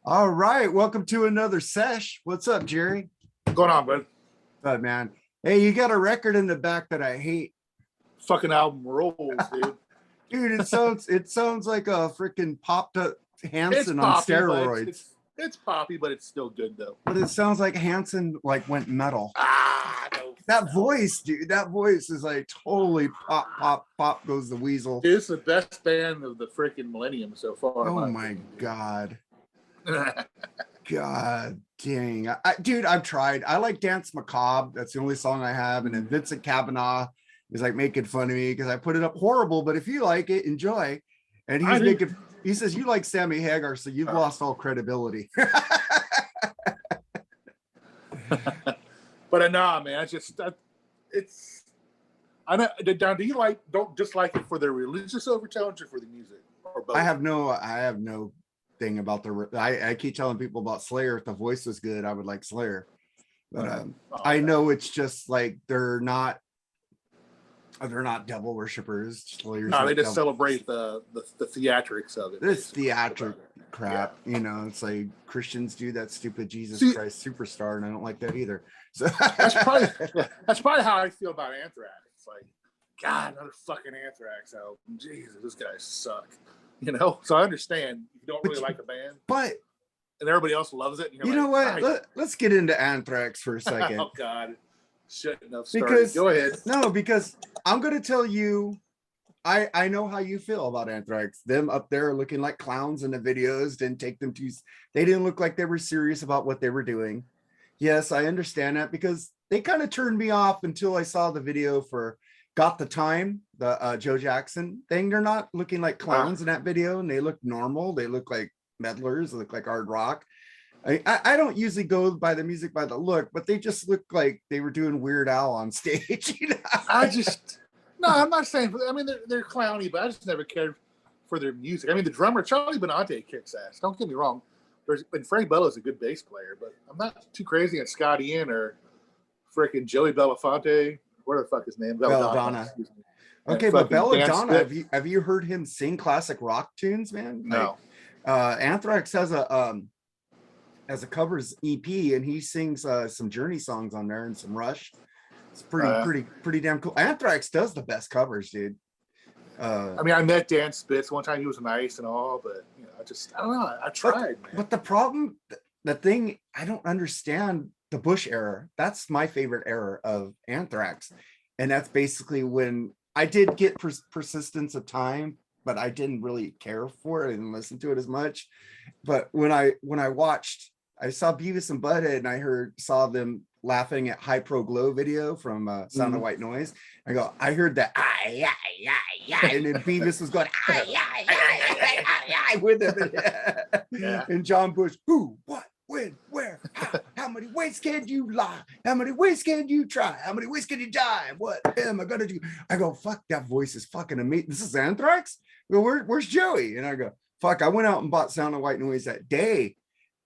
All right, welcome to another sesh. What's up, Jerry? What's going on, bud? Good man. Hey, you got a record in the back that I hate. Fucking album rolls, dude. Dude, it sounds like a freaking popped up It's Hanson on poppy, but steroids. it's poppy, but it's still good though. But it sounds like Hanson like went metal. No, That voice, dude, that voice is like totally pop, pop, pop goes the weasel. Dude, it's the best band of the freaking millennium so far. Oh my God. God dang. Dude, I've tried. I like Dance Macabre. That's the only song I have. And then Vincent Kavanaugh is like making fun of me because I put it up horrible. But if you like it, enjoy. And he says, you like Sammy Hagar, so you've lost all credibility. But nah, man, I know. Don, do you don't dislike it for the religious overtones or for the music or both? I have no thing about I keep telling people about Slayer. If the voice was good, I would like Slayer. But I know it's just like they're not devil worshippers. Slayer's no, they just devil. celebrate the theatrics of it. This theatric crap, it's like Christians do that stupid Jesus Christ Superstar, and I don't like that either. So that's probably how I feel about Anthrax. It's like, God, another fucking Anthrax album. Jesus, this guy suck. So I understand you don't really like a band, and everybody else loves it. And you know what? Let's get into Anthrax for a second. Oh God, shouldn't have started. Go ahead. No, because I'm going to tell you, I know how you feel about Anthrax. Them up there looking like clowns in the videos they didn't look like they were serious about what they were doing. Yes, I understand that because they kind of turned me off until I saw the video for Got the Time, the Joe Jackson thing. They're not looking like clowns in that video, and they look normal. They look like meddlers. They look like hard rock. I don't usually go by the music by the look, but they just look like they were doing Weird Al on stage. I'm not saying. I mean, they're clowny, but I just never cared for their music. I mean, the drummer Charlie Benante kicks ass. Don't get me wrong. And Frank Bella's a good bass player, but I'm not too crazy on Scott Ian or freaking Joey Belafonte. Where the fuck his name? Belladonna. Okay, but Belladonna, have you heard him sing classic rock tunes, man? No. Anthrax has a covers EP, and he sings some Journey songs on there and some Rush. It's pretty damn cool. Anthrax does the best covers, dude. I mean, I met Dan Spitz one time. He was nice and all, but I don't know. I tried, man. But the thing, I don't understand the Bush era. That's my favorite era of Anthrax, and that's basically when I did get Persistence of Time, but I didn't really care for it. I didn't listen to it as much. But when I saw Beavis and Butthead, and I saw them laughing at High Pro Glow video from Sound of White Noise. I heard that and then Beavis was going with him. Yeah. And John Bush, who, what, when, where, how many ways can you lie? How many ways can you try? How many ways can you die? What am I gonna do? I go, fuck, that voice is fucking amazing. This is Anthrax? Well, where's Joey? And I go, fuck, I went out and bought Sound of White Noise that day.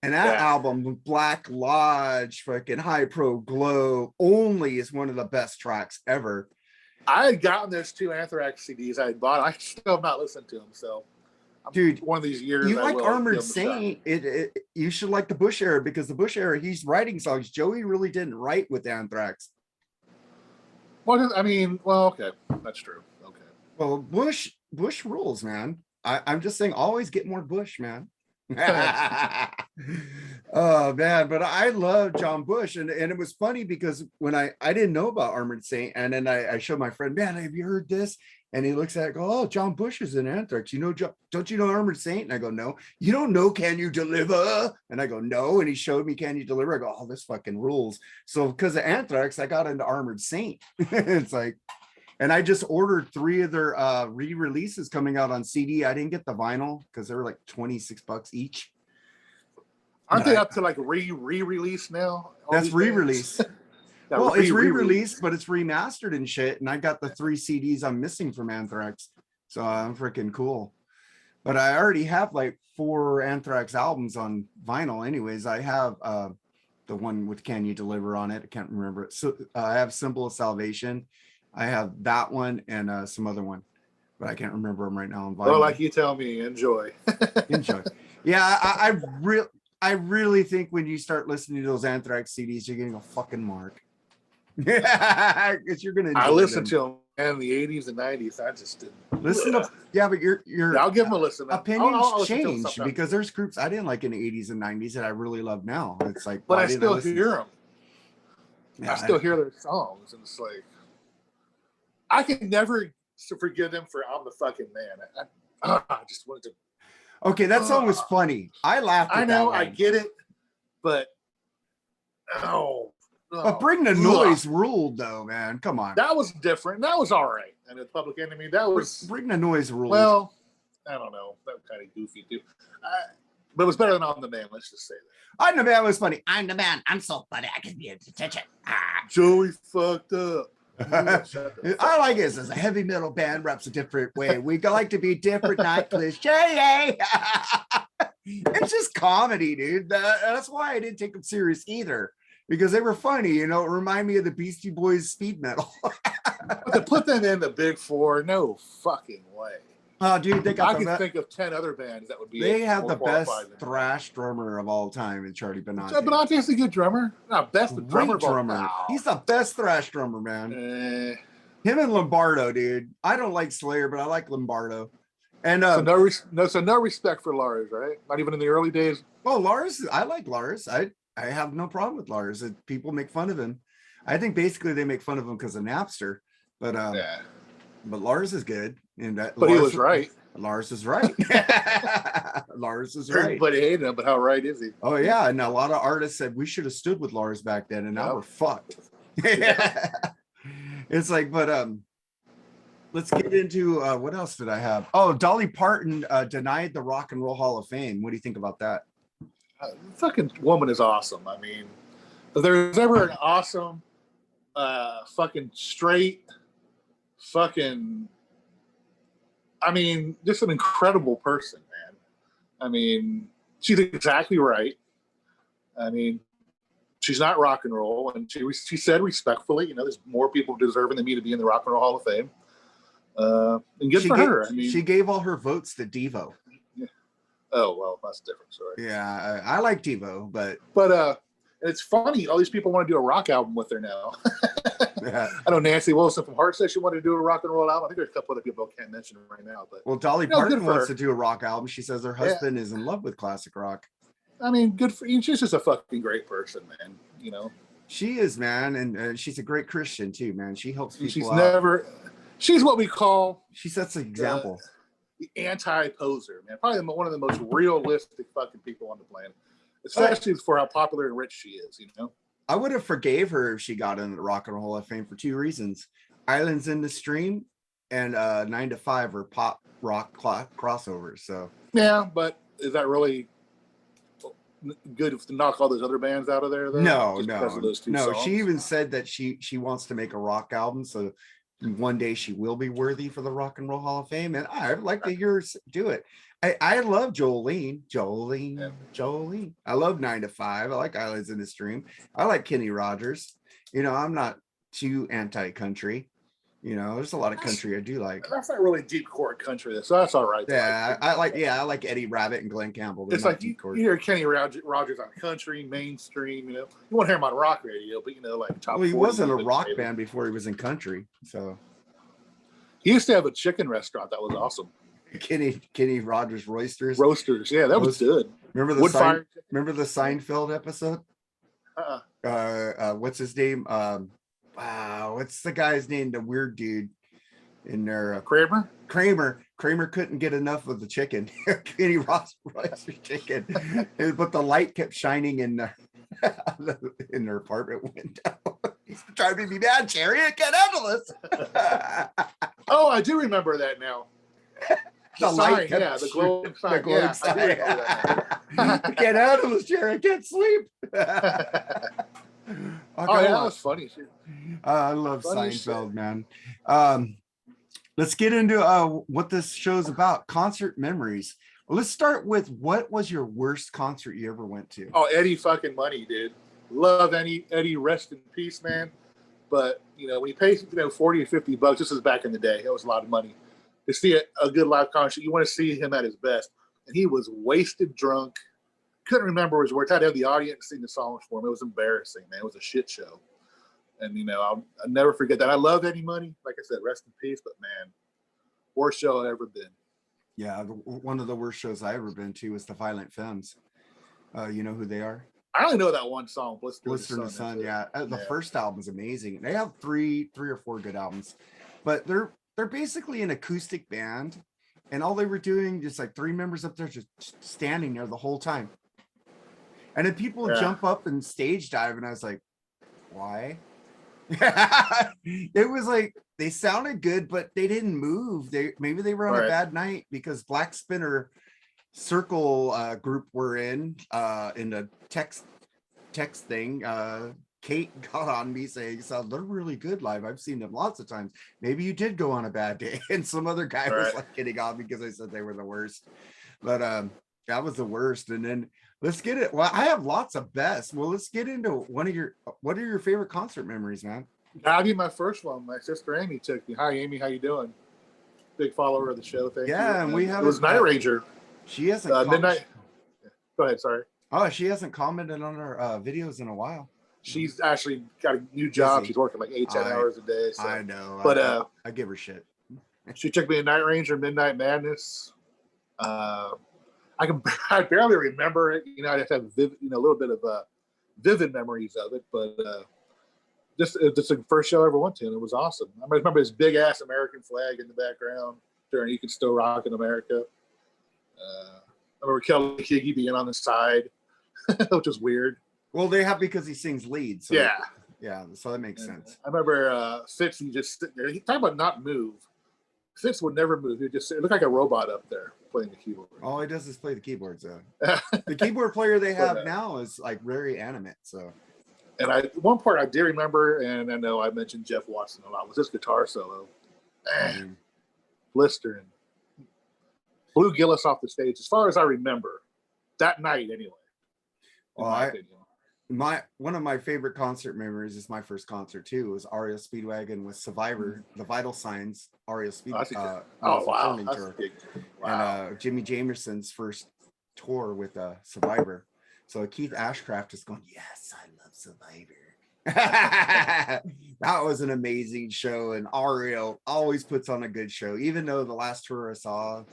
And that album, Black Lodge, fucking High Pro Glow, only is one of the best tracks ever. I had gotten those two Anthrax CDs I had bought. I still have not listened to them. So, dude, one of these years, you like Armored Saint? You should like the Bush era, because the Bush era, he's writing songs. Joey really didn't write with Anthrax. Well, I mean, okay, that's true. Okay. Well, Bush rules, man. I'm just saying, always get more Bush, man. Oh man, but I love John Bush, and it was funny because when I didn't know about Armored Saint, and then I showed my friend, man, have you heard this? And he looks at it, go, oh, John Bush is in Anthrax. Don't you know Armored Saint? And I go, no. You don't know Can You Deliver? And I go, no. And he showed me Can You Deliver? I go, oh, this fucking rules. So because of Anthrax, I got into Armored Saint. It's like, and I just ordered 3 of their re-releases coming out on CD. I didn't get the vinyl because they were like $26 each. Aren't they up to like re-release now? That's re-release. Well, it's re-released, but it's remastered and shit. And I got the 3 CDs I'm missing from Anthrax. So I'm freaking cool. But I already have like 4 Anthrax albums on vinyl anyways. I have the one with Can You Deliver on it. I can't remember it. So I have Symbol of Salvation. I have that one and some other one, but I can't remember them right now on vinyl. Well, like you tell me, enjoy. Enjoy. Yeah, I really, I really think when you start listening to those Anthrax CDs, you're getting a fucking mark. Because you're gonna enjoy I listened them. to them in the 80s and 90s. I just didn't Listen to but your Yeah, I'll give them a listen. Man. opinions I'll listen to them change sometime. because there's groups I didn't like in the 80s and 90s that I really love now. It's like, But why I didn't still listen? hear them. Yeah, I still hear their songs, and it's like I can never forgive them for "I'm the fucking man." I just wanted to. Okay, that song was funny. I laughed. At I know, that I one. get it, but But Bring the Noise ruled though, man. Come on. That was different. That was all right. And the Public Enemy, that was Bring the Noise ruled. Well, I don't know. That was kind of goofy too. But it was better than "I'm the Man." Let's just say that. I'm the Man was funny. I'm the man. I'm so funny. I can be in detention. Joey fucked up. I like it as a heavy metal band raps a different way. We like to be different, not cliche. It's just comedy, dude. That's why I didn't take them serious either, because they were funny. You know, it reminded me of the Beastie Boys speed metal. But to put them in the big four, no fucking way. Oh, dude, they got. I can think of 10 other bands that would be. They have the best thrash drummer of all time in Charlie Benante. Benante's a good drummer. Not best, but drummer. He's the best thrash drummer, man. Him and Lombardo, dude. I don't like Slayer, but I like Lombardo. And so no respect for Lars, right? Not even in the early days. Well, Lars, I like Lars. I have no problem with Lars. People make fun of him. I think basically they make fun of him because of Napster. But but Lars is good. And but Lars, he was right. Lars is right. Lars is right. Everybody hated him, but how right is he? Oh yeah, and a lot of artists said we should have stood with Lars back then, and now we're fucked. It's like, but let's get into what else did I have? Oh, Dolly Parton denied the Rock and Roll Hall of Fame. What do you think about that? Fucking woman is awesome. I mean, if there's ever an awesome, fucking straight, fucking, I mean, just an incredible person, man. I mean, she's exactly right. I mean, she's not rock and roll, and she said respectfully, you know, there's more people deserving than me to be in the Rock and Roll Hall of Fame. And good for her. I mean, she gave all her votes to Devo. Yeah. Oh well, that's a different story. Yeah, I like Devo, but it's funny. All these people want to do a rock album with her now. Yeah. I know Nancy Wilson from Heart said she wanted to do a rock and roll album. I think there's a couple other people I can't mention right now. But well, Dolly Parton wants to do a rock album. She says her husband is in love with classic rock. I mean, good for you. She's just a fucking great person, man. You know, she is, man, and she's a great Christian too, man. She helps people. She's what we call. She sets an example. The anti-poser, man. Probably one of the most realistic fucking people on the planet, especially for how popular and rich she is. You know. I would have forgave her if she got in the Rock and Roll Hall of Fame for two reasons: Islands in the Stream and 9 to 5 are pop rock crossovers. So yeah, but is that really good to knock all those other bands out of there? Though? No. Songs? She even said that she wants to make a rock album, so one day she will be worthy for the Rock and Roll Hall of Fame, and I'd like to hear her do it. I love Jolene. I love 9 to 5. I like Islands in the Stream. I like Kenny Rogers. You know, I'm not too anti-country. You know, there's a lot of country I do like. That's not really deep core country, so that's all right. Yeah, I like Eddie Rabbitt and Glenn Campbell. It's like you hear Kenny Rogers on country, mainstream. You know, you want to hear him on rock radio, but you know, like top. Well, he wasn't a rock band before he was in country, so he used to have a chicken restaurant that was awesome. Kenny Rogers Roasters. Yeah, that was good. Remember the Seinfeld episode? What's his name? Wow, what's the guy's name? The weird dude in there. Kramer. Kramer couldn't get enough of the chicken. Kenny Rogers chicken, but the light kept shining in their apartment window. He's trying to make me mad, Jerry. I can't handle this. Oh, I do remember that now. The light sign, the glowing sign. I can't handle this, Jerry. I can't sleep. That was funny. I love funny Seinfeld, shit. Man. Let's get into what this show's about. Concert memories. Well, let's start with, what was your worst concert you ever went to? Oh, Eddie fucking Money, dude. Love Eddie, rest in peace, man. But you know, when he pays, $40 or $50, this is back in the day. It was a lot of money to see a good live concert. You want to see him at his best, and he was wasted drunk couldn't remember his words. I had to have the audience sing the songs for him. It was embarrassing, man. It was a shit show. And, I'll never forget that. I love Eddie Money. Like I said, rest in peace. But, man, worst show I've ever been. Yeah, one of the worst shows I ever been to was the Violent Femmes. You know who they are? I only know that one song, Blister in the Sun. Yeah, the first album's amazing. They have three or four good albums, but they're basically an acoustic band, and all they were doing just like three members up there just standing there the whole time. And then people jump up and stage dive, and I was like, why? It was like they sounded good, but they didn't move. Maybe they were on a bad night, because Black Spinner Circle group we're in the text thing. Kate got on me saying, so they're really good live. I've seen them lots of times. Maybe you did go on a bad day. And some other guy was like getting on because I said they were the worst. But that was the worst. And then let's get it. Well, I have lots of best. Well, let's get into what are your favorite concert memories, man? I'll be my first one. My sister Amy took me. Hi, Amy. How you doing? Big follower of the show. Thank you. And we have it was Night Ranger. She hasn't midnight. Go ahead. Sorry. Oh, she hasn't commented on her videos in a while. She's actually got a new job. Busy. She's working like 8-10 hours a day. So. I know. But I give her shit. She took me to Night Ranger, Midnight Madness. I barely remember it. I just have a little bit of vivid memories of it. But just the first show I ever went to, and it was awesome. I remember this big ass American flag in the background during "You Can Still Rock in America." I remember Kelly Kiggy being on the side, which was weird. Well, they have, because he sings lead. So yeah, so that makes sense. I remember Fitz, he just sitting there. He talking about not move. Fitz would never move. He just looked like a robot up there playing the keyboard. All he does is play the keyboards, though. The keyboard player they have now is like very animate. So, and one part I did remember, and I know I mentioned Jeff Watson a lot, was this guitar solo. Blistering. Blew Gillis off the stage, as far as I remember, that night anyway. Well, one of my favorite concert memories is my first concert too. Was REO Speedwagon with Survivor, the Vital Signs REO Speedwagon. Tour. Wow. And Jimmy Jamerson's first tour with Survivor. So Keith Ashcraft is going, yes, I love Survivor. That was an amazing show, and REO always puts on a good show. Even though the last tour I saw a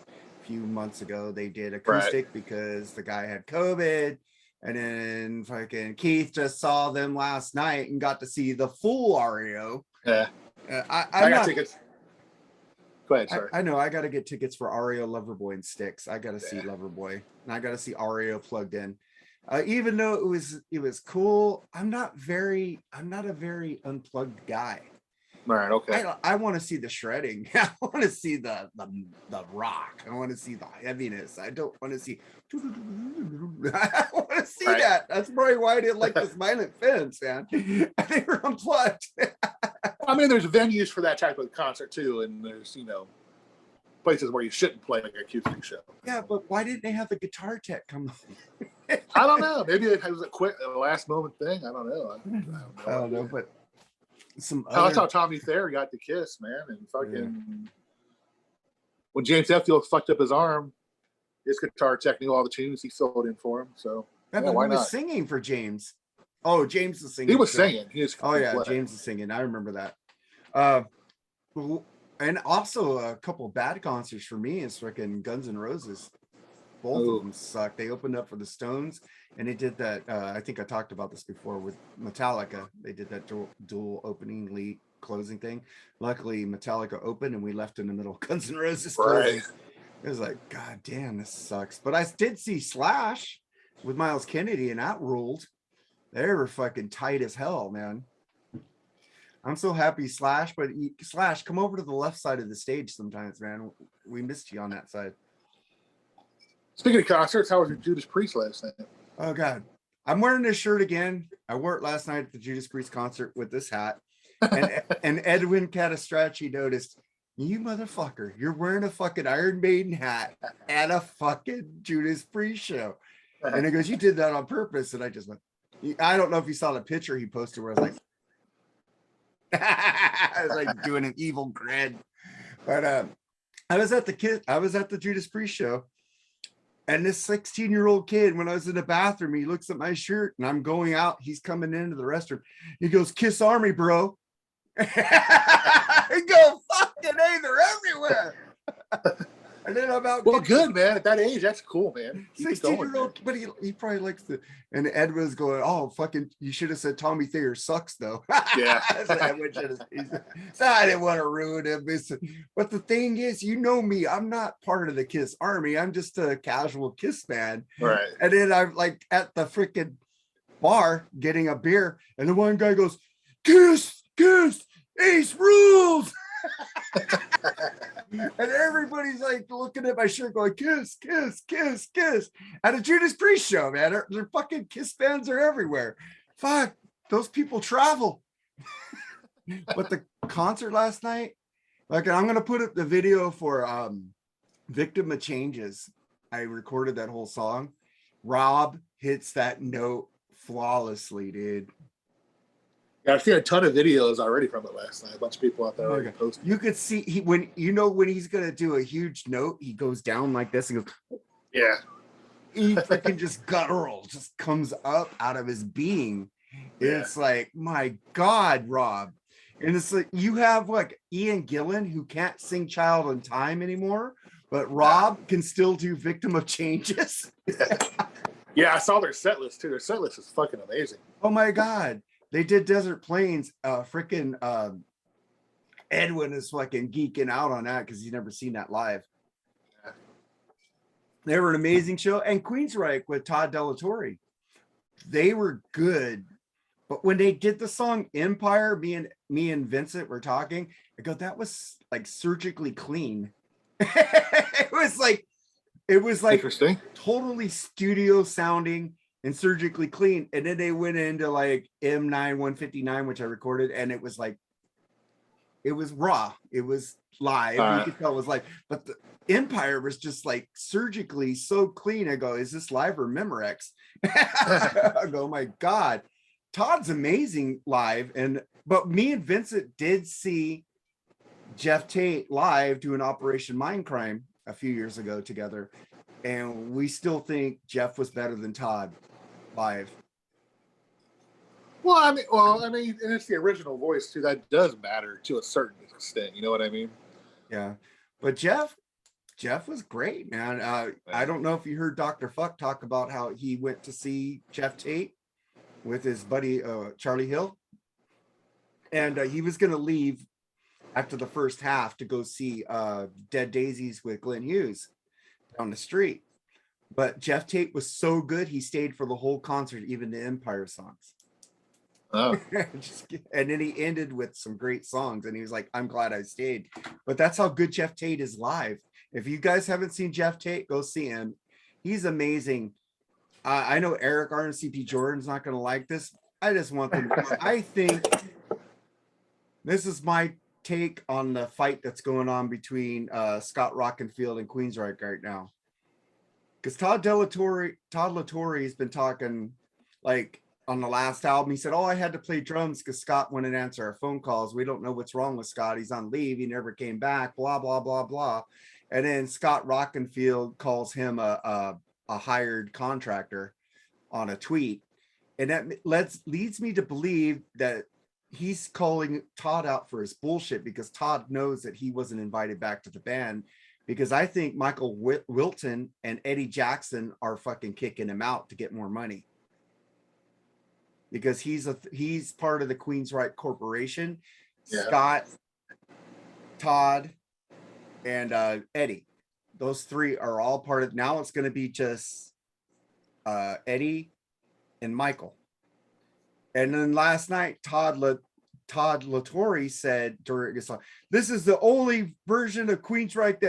few months ago, they did acoustic because the guy had COVID. And then fucking Keith just saw them last night and got to see the full REO. Yeah. I got tickets. Go ahead, sorry. I know I got to get tickets for REO, Loverboy, and Styx. I got to see Loverboy, and I got to see REO plugged in. Even though it was cool, I'm not a very unplugged guy. Right. Okay. I want to see the shredding. I want to see the rock. I want to see the heaviness. I don't want to see. I want to see that. That's probably why I didn't like this Violent Femmes, man. They were unplugged. I mean, there's venues for that type of concert too, and there's places where you shouldn't play like a acoustic show. Yeah, but why didn't they have the guitar tech come? I don't know. Maybe it was a quick last moment thing. I don't know. I don't know, but. That's how Tommy Thayer got the Kiss, man, and fucking when James Hetfield fucked up his arm, his guitar tech knew all the tunes. He filled in for him. So why not? Singing for James. Oh, James was singing. He was singing. James was singing. I remember that. And also a couple bad concerts for me is freaking Guns N' Roses. Both of them sucked. They opened up for the Stones, and they did that. I think I talked about this before with Metallica. They did that dual opening lead closing thing. Luckily, Metallica opened, and we left in the middle of Guns N' Roses closing. It was like, God damn, this sucks. But I did see Slash with Miles Kennedy, and that ruled. They were fucking tight as hell, man. I'm so happy, Slash. But Slash, come over to the left side of the stage sometimes, man. We missed you on that side. Speaking of concerts, how was your Judas Priest last night? Oh, God. I'm wearing this shirt again. I wore it last night at the Judas Priest concert with this hat. And Edwin Catastracci noticed, you motherfucker, you're wearing a fucking Iron Maiden hat at a fucking Judas Priest show. And he goes, you did that on purpose. And I just went, I don't know if you saw the picture he posted where I was like, I was like doing an evil grin. But I was at the Judas Priest show. And this 16-year-old kid, when I was in the bathroom, he looks at my shirt and I'm going out. He's coming into the restroom. He goes, "Kiss Army, bro." I go, "Fucking A, they're everywhere." And then I'm out. Well, good, man. At that age, that's cool, man. 16-year-old, but he probably likes the. And Ed was going, "Oh, fucking, you should have said Tommy Thayer sucks, though." Yeah. So I didn't want to ruin him. But the thing is, you know me, I'm not part of the Kiss Army. I'm just a casual Kiss fan. Right. And then I'm like at the freaking bar getting a beer, and the one guy goes, "Kiss, Kiss, Ace rules." And everybody's like looking at my shirt going, "Kiss, Kiss, Kiss, Kiss." At a Judas Priest show, man. Their fucking Kiss fans are everywhere. Fuck, those people travel. But the concert last night, like, I'm gonna put up the video for Victim of Changes. I recorded that whole song. Rob hits that note flawlessly, dude. Yeah, I've seen a ton of videos already from it last night. A bunch of people out there already posted. You could see when he's gonna do a huge note, he goes down like this and goes, yeah. He freaking just guttural, just comes up out of his being. Yeah. It's like, my God, Rob. And it's like, you have like Ian Gillan, who can't sing Child in Time anymore, but Rob can still do Victim of Changes. Yeah, I saw their set list too. Their set list is fucking amazing. Oh my God. They did Desert Plains. Freaking Edwin is fucking geeking out on that because he's never seen that live. Yeah. They were an amazing show. And Queensryche with Todd Delatorre. They were good. But when they did the song Empire, me and Vincent were talking. I go, that was like surgically clean. It was like interesting, totally studio sounding and surgically clean. And then they went into like M9 159, which I recorded, and it was like, it was raw. It was live. You could tell it was like, but the Empire was just like surgically so clean. I go, is this live or Memorex? I go, oh my God. Todd's amazing live. But me and Vincent did see Jeff Tate live doing Operation Mindcrime a few years ago together. And we still think Jeff was better than Todd live. Well, I mean, and it's the original voice too. That does matter to a certain extent. You know what I mean? Yeah. But Jeff was great, man. I don't know if you heard Dr. Fuck talk about how he went to see Jeff Tate with his buddy Charlie Hill, and he was going to leave after the first half to go see Dead Daisies with Glenn Hughes down the street. But Jeff Tate was so good, he stayed for the whole concert, even the Empire songs. Oh. And then he ended with some great songs, and he was like, I'm glad I stayed. But that's how good Jeff Tate is live. If you guys haven't seen Jeff Tate, go see him. He's amazing. I know Eric RNCP Jordan's not going to like this. I just want them. I think this is my take on the fight that's going on between Scott Rockenfield and Queensryche right now. Because Todd Latore has been talking, like, on the last album, he said, I had to play drums because Scott wouldn't answer our phone calls. We don't know what's wrong with Scott. He's on leave. He never came back, blah, blah, blah, blah. And then Scott Rockenfield calls him a hired contractor on a tweet. And that leads me to believe that he's calling Todd out for his bullshit because Todd knows that he wasn't invited back to the band. Because I think Michael Wilton and Eddie Jackson are fucking kicking him out to get more money. Because he's part of the Queensryche Corporation. Yeah. Scott, Todd, and Eddie. Those three are all part of. Now it's going to be just Eddie and Michael. And then last night, Todd Latore said during his song, this is the only version of Queensryche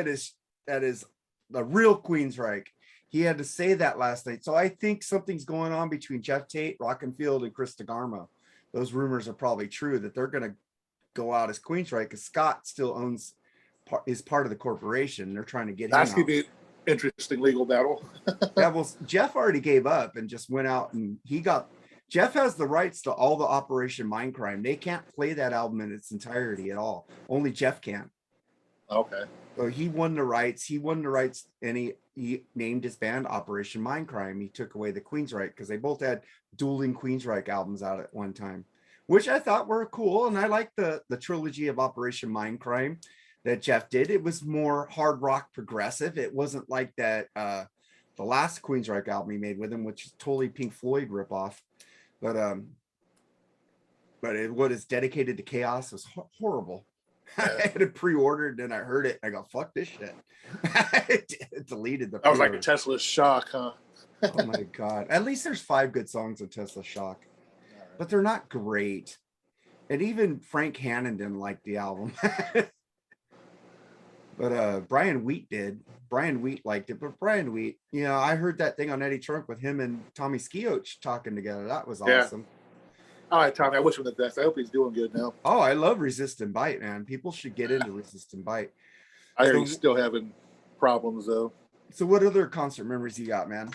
that is the real Queensryche. He had to say that last night. So I think something's going on between Jeff Tate, Rockenfield, and Chris DeGarmo. Those rumors are probably true that they're going to go out as Queensryche because Scott still is part of the corporation. They're trying to get him out. That's going to be an interesting legal battle. Yeah, well, Jeff already gave up and just went out and Jeff has the rights to all the Operation Mindcrime. They can't play that album in its entirety at all. Only Jeff can. Okay. So he won the rights. He won the rights, and he named his band Operation Mindcrime. He took away the Queensryche because they both had dueling Queensryche albums out at one time, which I thought were cool. And I liked the trilogy of Operation Mindcrime that Jeff did. It was more hard rock progressive. It wasn't like that the last Queensryche album he made with him, which is totally Pink Floyd ripoff. But what is dedicated to chaos was horrible. I had it pre-ordered and I heard it. I go, fuck this shit. I deleted the. That was like a Tesla Shock, huh? Oh my God. At least there's 5 good songs of Tesla Shock, but they're not great. And even Frank Hannon didn't like the album. But Brian Wheat did. Brian Wheat liked it. But Brian Wheat, I heard that thing on Eddie Trunk with him and Tommy Skioch talking together. That was awesome. All right, Tommy, I wish him the best. I hope he's doing good now. Oh, I love Resist and Bite, man. People should get into Resist and Bite. I hear he's still having problems, though. So what other concert memories you got, man?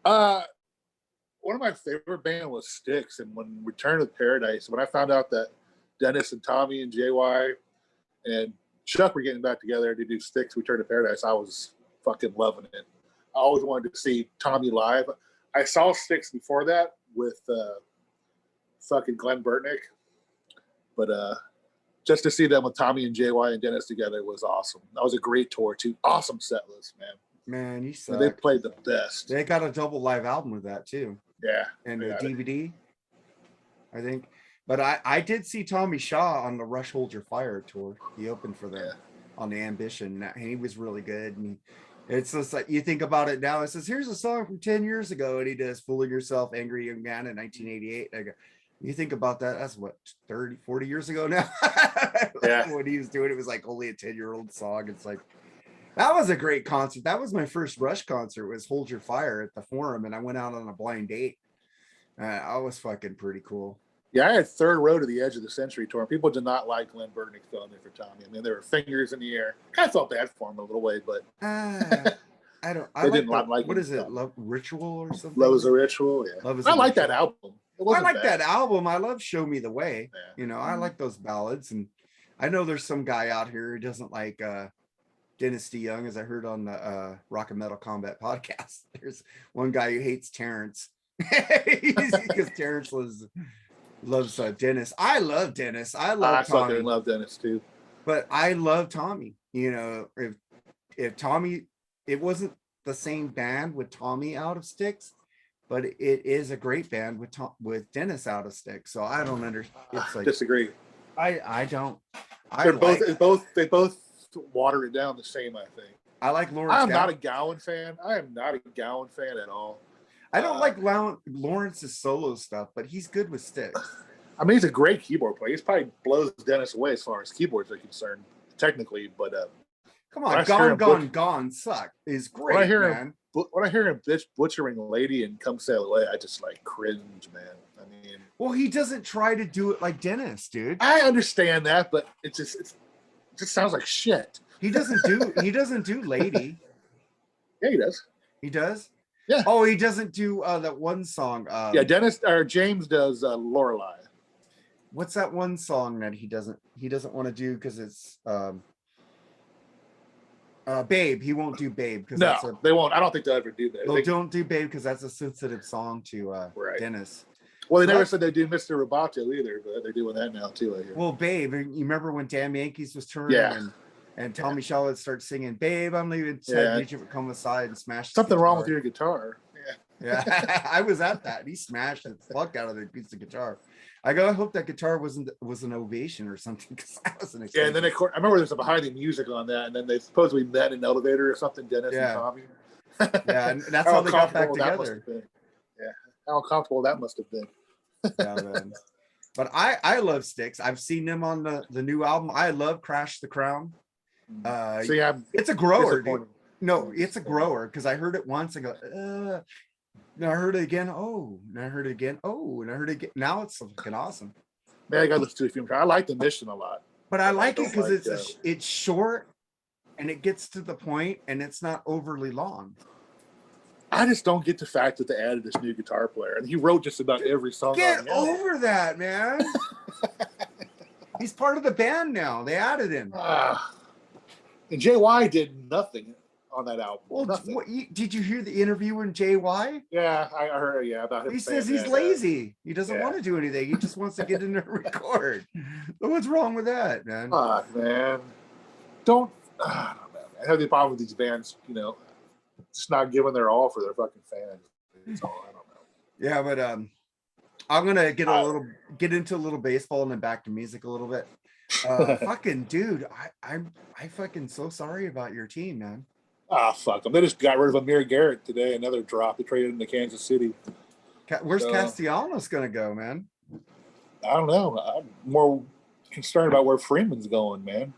One of my favorite band was Styx. And when Return to Paradise, when I found out that Dennis and Tommy and JY and Chuck were getting back together to do Styx Return to Paradise, I was fucking loving it. I always wanted to see Tommy live. I saw Styx before that with fucking Glenn Burtnick, but just to see them with Tommy and JY and Dennis together was awesome. That was a great tour too. Awesome set list, man. Man, you suck. They played the best. They got a double live album with that too. Yeah, and a DVD, I think. But I did see Tommy Shaw on the Rush Hold Your Fire tour. He opened for them on the Ambition, and he was really good. And it's just like you think about it now. It says, "Here's a song from 10 years ago," and he does "Fooling Yourself, Angry Young Man" in 1988. I go, you think about that, that's what, 30, 40 years ago now? When he was doing it was like only a 10-year-old song. It's like, that was a great concert. That was my first Rush concert, was Hold Your Fire at the Forum, and I went out on a blind date. I was fucking pretty cool. Yeah, I had third row to the Edge of the Century tour. People did not like Glenn Burtnick filling in for Tommy. I mean, there were fingers in the air. Kind of felt bad for him a little way, but I don't. I didn't like what is it? Love Ritual or something? Love is a Ritual. Yeah, I like that album. I like that album. I love Show Me the Way. Yeah. I like those ballads, and I know there's some guy out here who doesn't like Dennis DeYoung, as I heard on the Rock and Metal Combat podcast. There's one guy who hates Terrence because Terrence loves Dennis. I love Dennis. I Tommy. Love Dennis too. But I love Tommy. If Tommy, it wasn't the same band with Tommy out of Styx, but it is a great band with Dennis out of Styx. So I don't understand. It's like disagree. I don't. They both water it down the same. I think. I like Lawrence. I'm not a Gowan fan. I am not a Gowan fan at all. I don't like Lawrence's solo stuff, but he's good with Styx. I mean, he's a great keyboard player. He's probably blows Dennis away as far as keyboards are concerned, technically. But come on, Gone suck is great. When I hear him butchering Lady and Come Sail Away, I just like cringe, man. I mean, well, he doesn't try to do it like Dennis, dude. I understand that, but it just sounds like shit. He doesn't do Lady. Yeah, he does. He does. Yeah. Oh, he doesn't do that one song. Dennis or James does Lorelei. What's that one song that he doesn't want to do because it's Babe? He won't do Babe because they won't. I don't think they'll ever do that. Well, don't do Babe because that's a sensitive song to Dennis. Well, they never said they do Mr. Roboto either, but they're doing that now too. I hear. Well, Babe, you remember when Damn Yankees was touring and Tommy Shaw would start singing, "Babe, I'm leaving." Ted Nugent would come aside and smash. Something wrong with your guitar. Yeah. I was at that. He smashed the fuck out of the piece of guitar. I hope that guitar was an ovation or something because I wasn't expecting. Yeah, and then of course, I remember there's a behind the music on that, and then they supposedly met in an elevator or something. Dennis and Tommy. Yeah, and that's how they got back together. Yeah, how uncomfortable that must have been. Yeah, man. But I love Styx. I've seen them on the new album. I love Crash the Crown. It's a grower. Dude. No, it's a grower because I heard it once and go, and I heard it again. Oh, and I heard it again. Oh, and I heard it again. Now it's fucking awesome. Man, I got to listen to a film. I like The Mission a lot. But I like it because it's short and it gets to the point and it's not overly long. I just don't get the fact that they added this new guitar player. And he wrote just about every song. Get over that, man. He's part of the band now. They added him. And JY did nothing on that album. Well, nothing. Did you hear the interview with JY? Yeah, I heard. Yeah, about him. He says he's lazy. He doesn't want to do anything. He just wants to get in there and record. So what's wrong with that, man? Fuck, man. Don't. I don't know. I have the problem with these bands. You know, just not giving their all for their fucking fans. It's all, I don't know. Yeah, but I'm gonna get into a little baseball and then back to music a little bit. Fucking dude, I fucking so sorry about your team, man. Ah, fuck them. They just got rid of Amir Garrett today. Another drop. They traded him to Kansas City. Where's Castellanos gonna go, man? I don't know. I'm more concerned about where Freeman's going, man.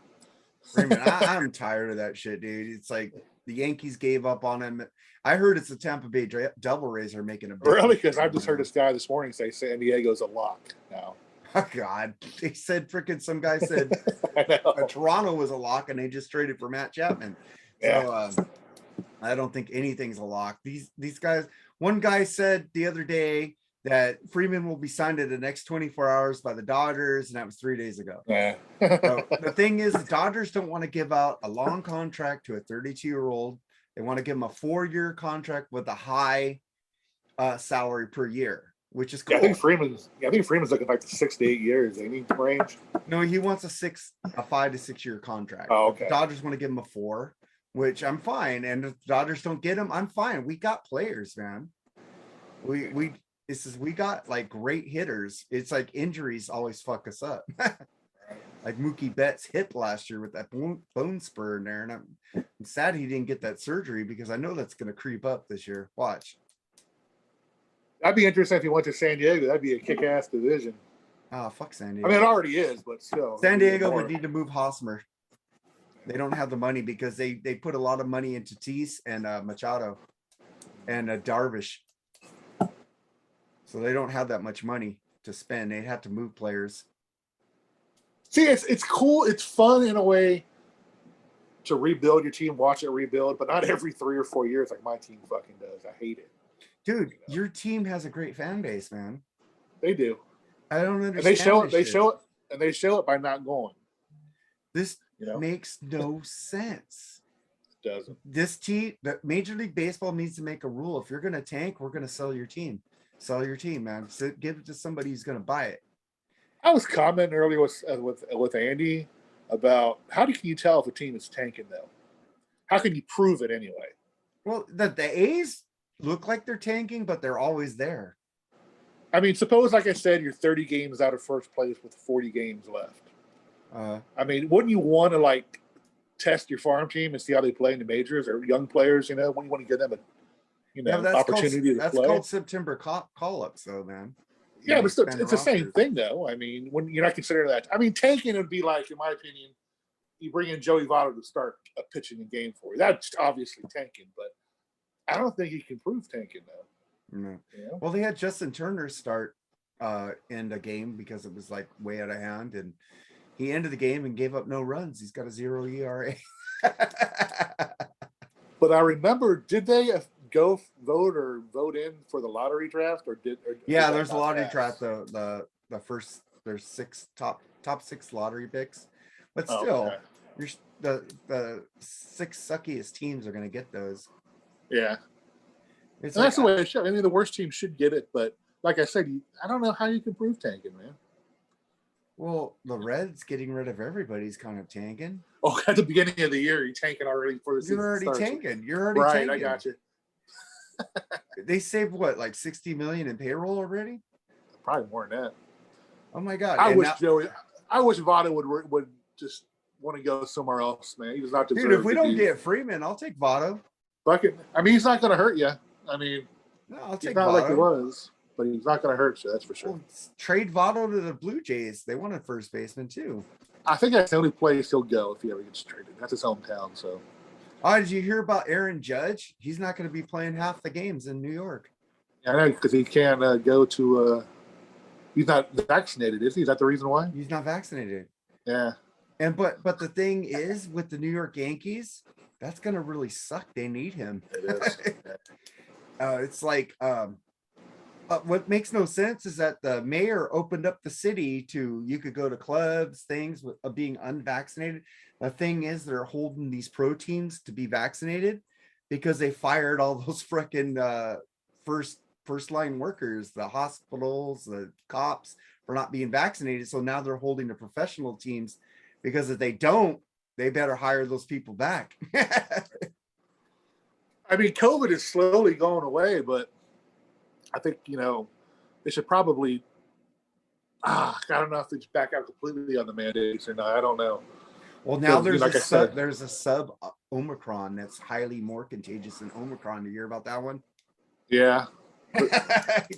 Freeman, I'm tired of that shit, dude. It's like the Yankees gave up on him. I heard it's the Tampa Bay Devil Rays are making a big really, because I just heard this guy this morning say San Diego's a lock now. Oh God, they said freaking some guy said Toronto was a lock and they just traded for Matt Chapman. Yeah. So I don't think anything's a lock. These guys. One guy said the other day that Freeman will be signed in the next 24 hours by the Dodgers, and that was 3 days ago. Yeah. So the thing is, the Dodgers don't want to give out a long contract to a 32-year-old. They want to give him a 4-year contract with a high salary per year, which is cool. Yeah, I think Freeman's looking like 6 to 8 years. Ain't he range? No, he wants a 5 to 6 year contract. Oh, okay. The Dodgers want to give him a 4, which I'm fine. And if the Dodgers don't get him, I'm fine. We got players, man. We got like great hitters. It's like injuries always fuck us up. Like Mookie Betts' hip last year with that bone spur in there, and I'm sad he didn't get that surgery because I know that's going to creep up this year. Watch. That'd be interesting if he went to San Diego. That'd be a kick-ass division. Oh, fuck San Diego. I mean, it already is, but still. San Diego would need to move Hosmer. They don't have the money because they put a lot of money into Tatis and Machado and Darvish. So they don't have that much money to spend. They'd have to move players. See, it's cool. It's fun in a way to rebuild your team, watch it rebuild, but not every 3 or 4 years like my team fucking does. I hate it. Dude, your team has a great fan base, man. They do. I don't understand. And they show it by not going. This makes no sense. It doesn't. This team, the Major League Baseball needs to make a rule. If you're going to tank, we're going to sell your team. Sell your team, man. So give it to somebody who's going to buy it. I was commenting earlier with Andy about how can you tell if a team is tanking though? How can you prove it anyway? Well, the A's look like they're tanking, but they're always there. I mean, suppose, like I said, you're 30 games out of first place with 40 games left. I mean, wouldn't you want to like test your farm team and see how they play in the majors or young players? Wouldn't you want to give them a opportunity to play? That's called September call-ups, though, man. Yeah, but it's the same thing, though. I mean, when you're not considering that. I mean, tanking would be like, in my opinion, you bring in Joey Votto to start a pitching a game for you. That's obviously tanking, but I don't think he can prove tanking, though. No. Yeah. Well, they had Justin Turner start end a game because it was like way out of hand, and he ended the game and gave up no runs. He's got a 0 ERA. But I remember, did they go vote in for the lottery draft, or there's a lottery draft though. There's 6 top 6 lottery picks, but still, the 6 suckiest teams are going to get those. Yeah, that's the way it should. I mean, the worst team should get it, but like I said, I don't know how you can prove tanking, man. Well, the Reds getting rid of everybody's kind of tanking. Oh, at the beginning of the year, you're tanking already for the season. You're already tanking. Right, I got you. They saved what, like 60 million in payroll already? Probably more than that. Oh my God! I wish Votto would just want to go somewhere else, man. He does not deserve. Dude, if we don't get Freeman, I'll take Votto. Bucket. I mean, he's not going to hurt you. I mean, no, I'll take he's not Votto. like he was, but he's not going to hurt you. That's for sure. Well, trade Votto to the Blue Jays. They wanted first baseman too. I think that's the only place he'll go if he ever gets traded. That's his hometown. So. Oh, did you hear about Aaron Judge? He's not going to be playing half the games in New York. Yeah, I know, because he can't go to. He's not vaccinated, is he? Is that the reason why? He's not vaccinated. Yeah. And but the thing is, with the New York Yankees, that's going to really suck. They need him. It is. It's like What makes no sense is that the mayor opened up the city to, you could go to clubs, things with being unvaccinated. The thing is, they're holding these pro teams to be vaccinated because they fired all those freaking first line workers, the hospitals, the cops, for not being vaccinated. So now they're holding the professional teams, because if they don't, they better hire those people back. I mean, COVID is slowly going away, but I think, they should probably, I don't know if they just back out completely on the mandates or not. I don't know. Well, now Because, there's a sub Omicron that's highly more contagious than Omicron. You hear about that one? Yeah.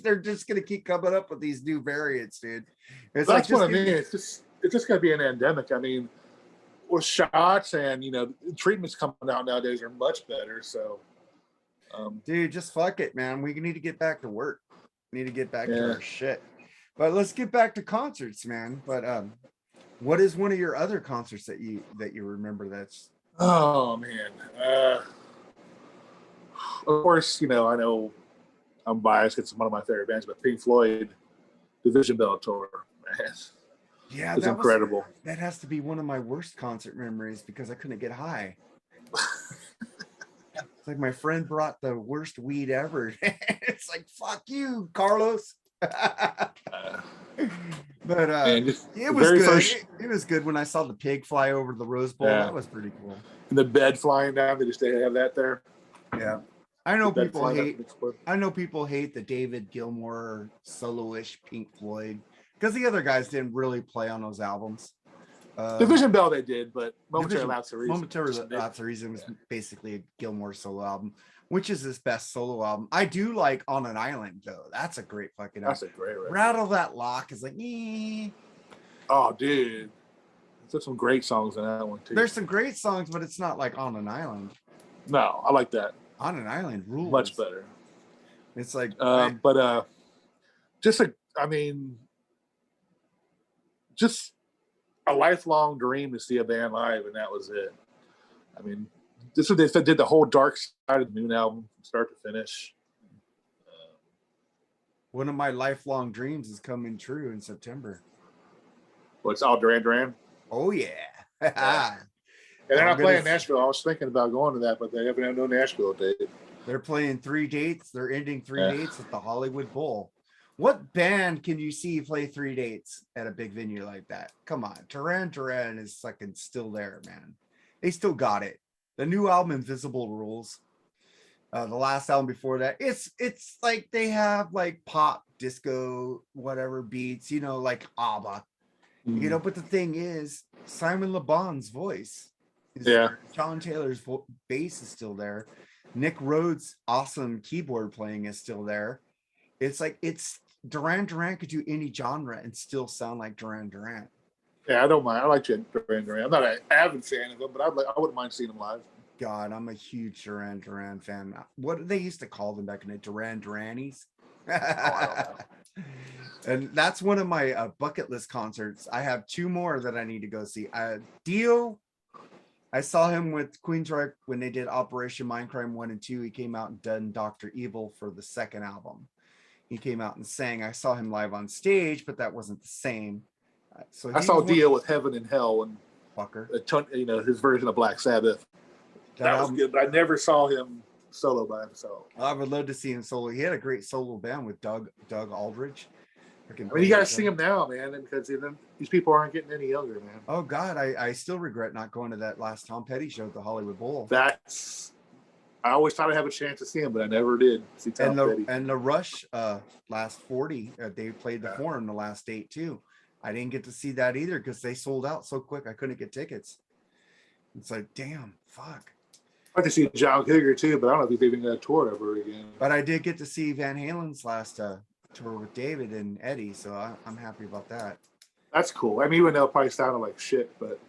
They're just gonna keep coming up with these new variants, dude. It's That's like, what I mean. It's just going to be an endemic. I mean, with shots and, treatments coming out nowadays are much better. So, dude, just fuck it, man. We need to get back to work. We need to get back to Yeah. our shit. But let's get back to concerts, man. But what is one of your other concerts that you remember that's oh man. Of course, I know I'm biased. It's one of my favorite bands, but Pink Floyd, Division Bell tour, man, yeah, it's incredible. That has to be one of my worst concert memories because I couldn't get high. It's like my friend brought the worst weed ever. It's like, fuck you, Carlos. But Man, it was good. It was good when I saw the pig fly over the Rose Bowl. Yeah. That was pretty cool. And the bed flying down, they have that there. Yeah. I know The bed people flying hate down. I know people hate the David Gilmour solo-ish Pink Floyd because the other guys didn't really play on those albums. Division Bell they did, but Momentary Lapse of Reason. Momentary Lapse of Reason was basically a Gilmour solo album, which is his best solo album. I do like On an Island though. That's a great fucking album. That's a great record. Rattle That Lock is like, eh. Oh, dude. There's some great songs in that one too. There's some great songs, but it's not like On an Island. No, I like that. On an Island rules. Much better. It's like, just a lifelong dream to see a band live, and that was it. I mean, this is what they did the whole Dark Side of the Moon album, start to finish. One of my lifelong dreams is coming true in September. Well, it's all Duran Duran. Oh yeah. And they're not playing Nashville. I was thinking about going to that, but they haven't had no Nashville date. They're playing 3 dates. They're ending 3 dates at the Hollywood Bowl. What band can you see play 3 dates at a big venue like that? Come on. Duran Duran is fucking still there, man. They still got it. The new album, Invisible Rules. The last album before that, it's like they have like pop, disco, whatever beats, like ABBA. But the thing is, Simon Le Bon's voice is there. John Taylor's bass is still there. Nick Rhodes' awesome keyboard playing is still there. It's like, Duran Duran could do any genre and still sound like Duran Duran. Yeah, I don't mind. I like Duran Duran. I'm not an avid fan of them, but I wouldn't mind seeing them live. God, I'm a huge Duran Duran fan. What did they used to call them back in the Duran Duranies? I don't know. And that's one of my bucket list concerts. I have 2 more that I need to go see. Dio, I saw him with Queensryche when they did Operation Mindcrime 1 and 2. He came out and done Dr. Evil for the second album. He came out and sang. I saw him live on stage, but that wasn't the same. So I saw Dio with Heaven and Hell and fucker. His version of Black Sabbath. That was good, but I never saw him solo by himself. I would love to see him solo. He had a great solo band with Doug Aldrich. I mean, you got to see him now, man, because these people aren't getting any younger, man. Oh God, I still regret not going to that last Tom Petty show at the Hollywood Bowl. I always thought I'd have a chance to see him, but I never did see Tom Petty. And the Rush last 40, they played the Forum the last date too. I didn't get to see that either because they sold out so quick. I couldn't get tickets. It's like, damn, fuck. I'd like to see John Cougar too, but I don't know if he's even going to tour ever again. But I did get to see Van Halen's last tour with David and Eddie, so I'm happy about that. That's cool. I mean, even though it probably sounded like shit, but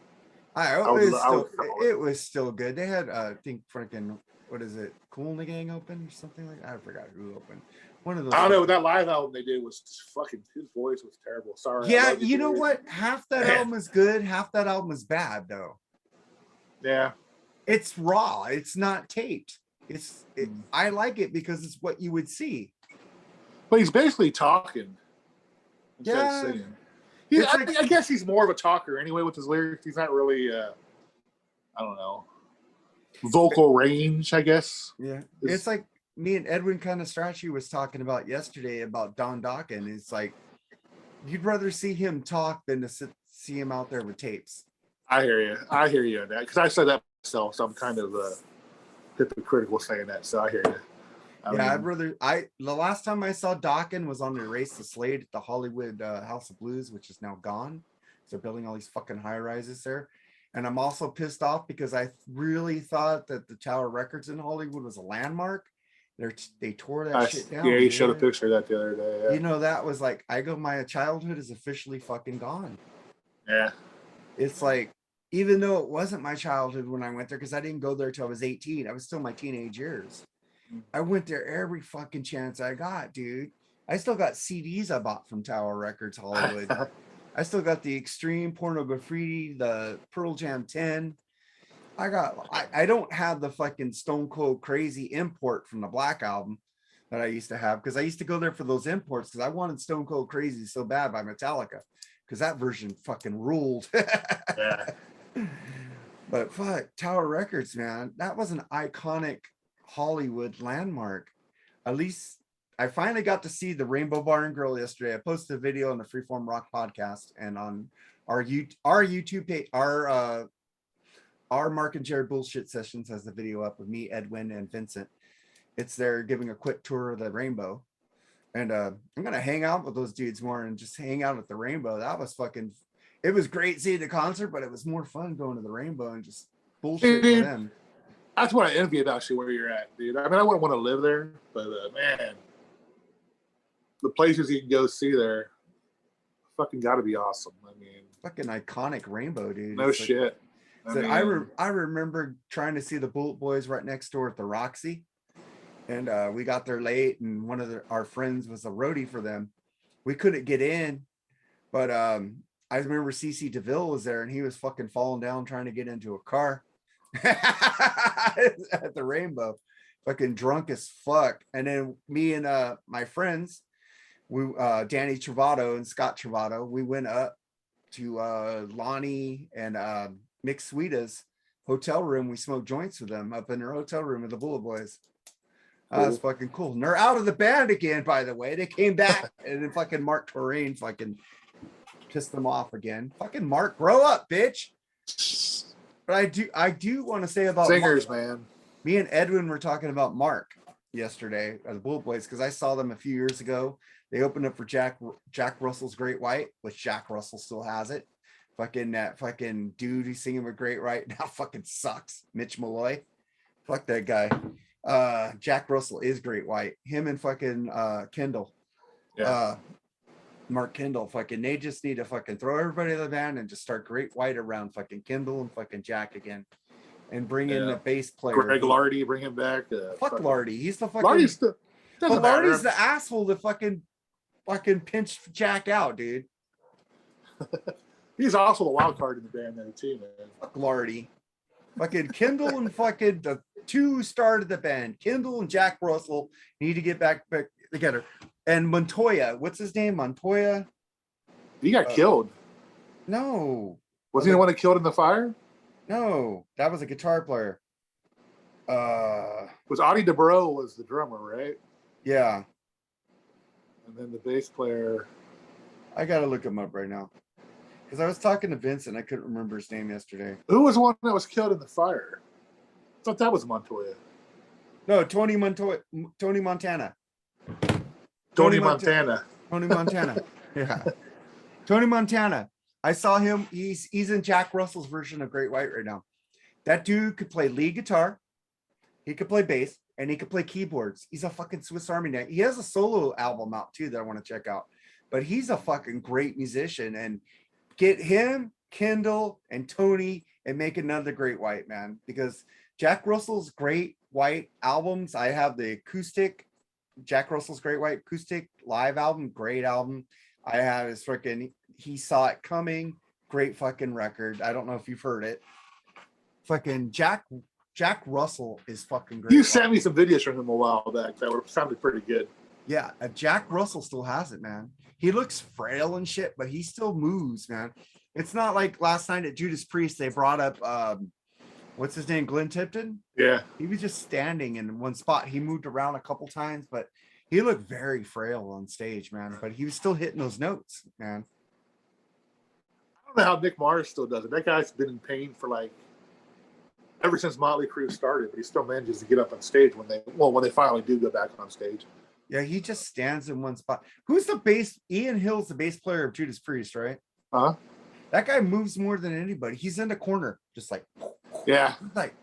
it was still good. They had I think freaking, what is it, Kool and the Gang open or something like that? I forgot who opened. One of those. I don't know. That live album they did was just fucking. His voice was terrible. Sorry. Yeah, you know what? Half that album is good. Half that album is bad, though. Yeah. It's raw. It's not taped. I like it because it's what you would see. But he's basically talking instead of Yeah. singing. I guess he's more of a talker anyway with his lyrics. He's not really, I don't know, vocal range, I guess. Yeah. It's like me and Edwin kind of Strachey was talking about yesterday about Don Dokken. It's like, you'd rather see him talk than to see him out there with tapes. I hear you. I hear you on that. Because I said that myself, so I'm kind of hypocritical saying that. So I hear you. I'd rather. The last time I saw Dokken was on the Erase the Slate at the Hollywood House of Blues, which is now gone. So they're building all these fucking high rises there. And I'm also pissed off because I really thought that the Tower Records in Hollywood was a landmark. They tore that shit down. Yeah, you showed a picture of that the other day. Yeah. You know, that was like, my childhood is officially fucking gone. Yeah. It's like, even though it wasn't my childhood when I went there, because I didn't go there till I was 18. I was still my teenage years. I went there every fucking chance I got, dude. I still got CDs I bought from Tower Records Hollywood. I still got the Extreme Porno Graffiti, the Pearl Jam 10. I don't have the fucking Stone Cold Crazy import from the Black Album that I used to have, because I used to go there for those imports because I wanted Stone Cold Crazy so bad by Metallica, because that version fucking ruled. Yeah. But fuck, Tower Records, man, that was an iconic Hollywood landmark. At least I finally got to see the Rainbow Bar and Grill yesterday. I posted a video on the Freeform Rock podcast and on our YouTube page, our Mark and Jared Bullshit Sessions has the video up with me, Edwin, and Vincent. It's there giving a quick tour of the Rainbow. And I'm going to hang out with those dudes more and just hang out at the Rainbow. That was fucking, it was great seeing the concert, but it was more fun going to the Rainbow and just bullshit with them. That's what I envy about you, where you're at, dude. I mean, I wouldn't want to live there, but man, the places you can go see there, fucking got to be awesome. I mean, fucking iconic Rainbow, dude. No shit. I remember trying to see the Bullet Boys right next door at the Roxy, and we got there late, and one of our friends was a roadie for them. We couldn't get in, but I remember CC DeVille was there, and he was fucking falling down trying to get into a car at the Rainbow, fucking drunk as fuck. And then me and my friends, we Danny Travato and Scott Travato, we went up to Lonnie and Mick Sweeta's hotel room. We smoked joints with them up in their hotel room with the Bullet Boys. That's fucking cool. And they're out of the band again, by the way. They came back and then fucking Mark Torrain fucking pissed them off again. Fucking Mark, grow up, bitch. But I do want to say about singers, Mark, man. Me and Edwin were talking about Mark yesterday at the Bullet Boys because I saw them a few years ago. They opened up for Jack Russell's Great White, which Jack Russell still has it. Fucking that fucking dude who's singing with Great White now fucking sucks. Mitch Malloy. Fuck that guy. Jack Russell is Great White. Him and fucking Kendall. Yeah. Mark Kendall, fucking, they just need to fucking throw everybody in the band and just start Great White around fucking Kendall and fucking Jack again, and bring in the bass player. Greg Lardy, bring him back. Fuck Lardy, he's the fucking. Lardy's the asshole that fucking pinched Jack out, dude. He's also the wild card in the band there too, man. Fuck Lardy. Fucking Kendall and fucking the two started the band. Kendall and Jack Russell need to get back together. And Montoya, what's his name? Montoya? He got killed. No. Was he the one that killed in the fire? No, that was a guitar player. Was Audie DeBro was the drummer, right? Yeah. And then the bass player. I gotta look him up right now. Because I was talking to Vincent, I couldn't remember his name yesterday. Who was the one that was killed in the fire? I thought that was Montoya. No, Tony Montana. Tony Montana. Tony Montana. Yeah. Tony Montana. I saw him. He's in Jack Russell's version of Great White right now. That dude could play lead guitar. He could play bass, and he could play keyboards. He's a fucking Swiss Army knife. He has a solo album out too that I want to check out. But he's a fucking great musician. And get him, Kendall, and Tony, and make another Great White, man. Because Jack Russell's Great White albums, I have the acoustic Jack Russell's Great White acoustic live album, great album. I have his freaking He Saw It Coming, great fucking record. I don't know if you've heard it. Fucking Jack Russell is fucking great. You sent me some videos from him a while back that sounded pretty good. Yeah, Jack Russell still has it, man. He looks frail and shit, but he still moves, man. It's not like last night at Judas Priest, they brought up what's his name, Glenn Tipton. Yeah, He was just standing in one spot. He moved around a couple times, but he looked very frail on stage, man. But he was still hitting those notes, man. I don't know how Nick Mars still does it. That guy's been in pain for like ever since Motley Crue started, but he still manages to get up on stage when they finally do go back on stage. Yeah, he just stands in one spot. Who's the bass? Ian Hill's the bass player of Judas Priest, right? Huh? That guy moves more than anybody. He's in the corner, just like, yeah. Like,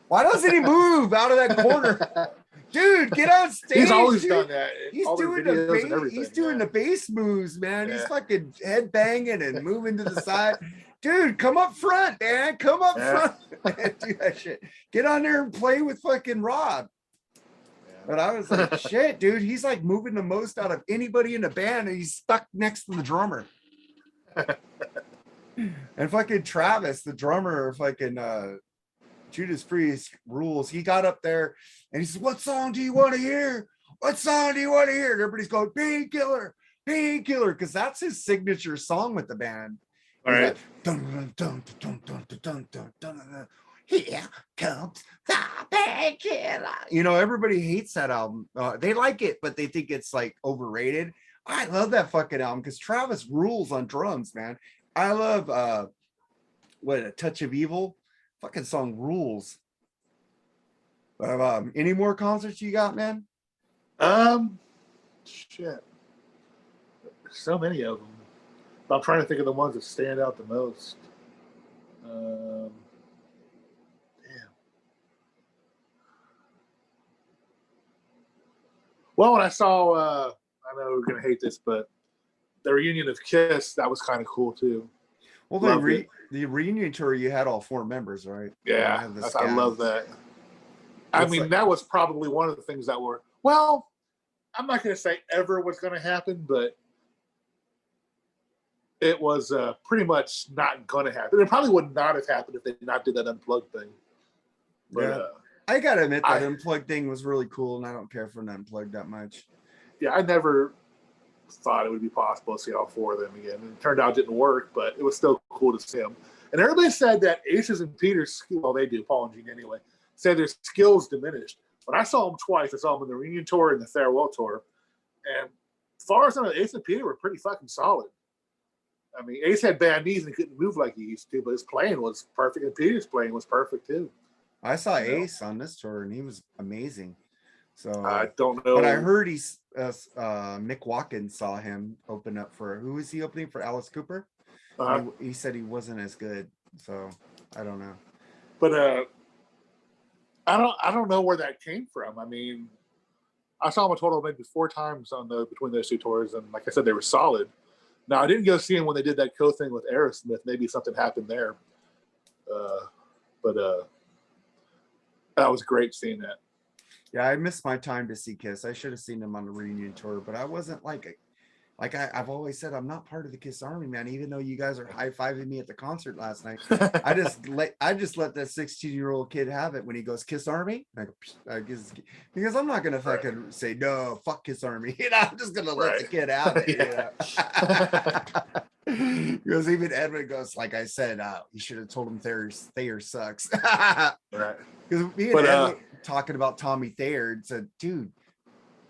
why doesn't he move out of that corner? Dude, get on stage. He's always dude. done that. He's doing the bass moves, man. Yeah. He's fucking head banging and moving to the side. Dude, come up front, man. Come up front. Do that shit. Get on there and play with fucking Rob. Yeah. But I was like, shit, dude. He's like moving the most out of anybody in the band, and he's stuck next to the drummer. And fucking Travis, the drummer of fucking Judas Priest, rules. He got up there and he said, "What song do you want to hear? What song do you want to hear?" And everybody's going, "Painkiller, Painkiller," because that's his signature song with the band. All right. Like, dun, dun, dun, dun, dun, dun, dun, dun, dun. Here comes the painkiller. You know, everybody hates that album. They like it, but they think it's like overrated. I love that fucking album because Travis rules on drums, man. I love A Touch of Evil. Fucking song rules. Any more concerts you got, man? Shit. So many of them. I'm trying to think of the ones that stand out the most. Damn. Well, when I saw, I know we're gonna hate this, but the reunion of Kiss, that was kind of cool too. Well, the reunion tour, you had all four members, right? Yeah, I love that. I mean, that was probably one of the things that were, well, I'm not going to say ever was going to happen, but it was pretty much not going to happen. It probably would not have happened if they did not do that Unplugged thing. But, yeah. I got to admit that Unplugged thing was really cool, and I don't care for an Unplugged that much. Yeah, I never thought it would be possible to see all four of them again. And it turned out it didn't work, but it was still cool to see them. And everybody said that Ace's and Peter's, well, they do, Paul and Gene anyway, said their skills diminished. When I saw them twice, I saw them in the reunion tour and the farewell tour. And as far as I know, Ace and Peter were pretty fucking solid. I mean, Ace had bad knees and he couldn't move like he used to, but his playing was perfect, and Peter's playing was perfect too. I saw Ace on this tour, and he was amazing. So I don't know, but I heard Mick Watkins saw him open up for, who was he opening for? Alice Cooper. He said he wasn't as good, so I don't know. But I don't know where that came from. I mean, I saw them a total of maybe 4 times between those two tours, and like I said, they were solid. Now I didn't go see them when they did that co-thing with Aerosmith. Maybe something happened there, but that was great seeing that. Yeah, I missed my time to see Kiss. I should have seen them on the reunion tour, but I wasn't I've always said, I'm not part of the Kiss Army, man. Even though you guys are high-fiving me at the concert last night, I just let that 16-year-old kid have it when he goes, "Kiss Army," because I'm not gonna fucking say no, fuck Kiss Army. You know, I'm just gonna let the kid have it. You know? Because even Edwin goes, like I said, you should have told him Thayer sucks. Right. Because me and Edwin talking about Tommy Thayer said, dude,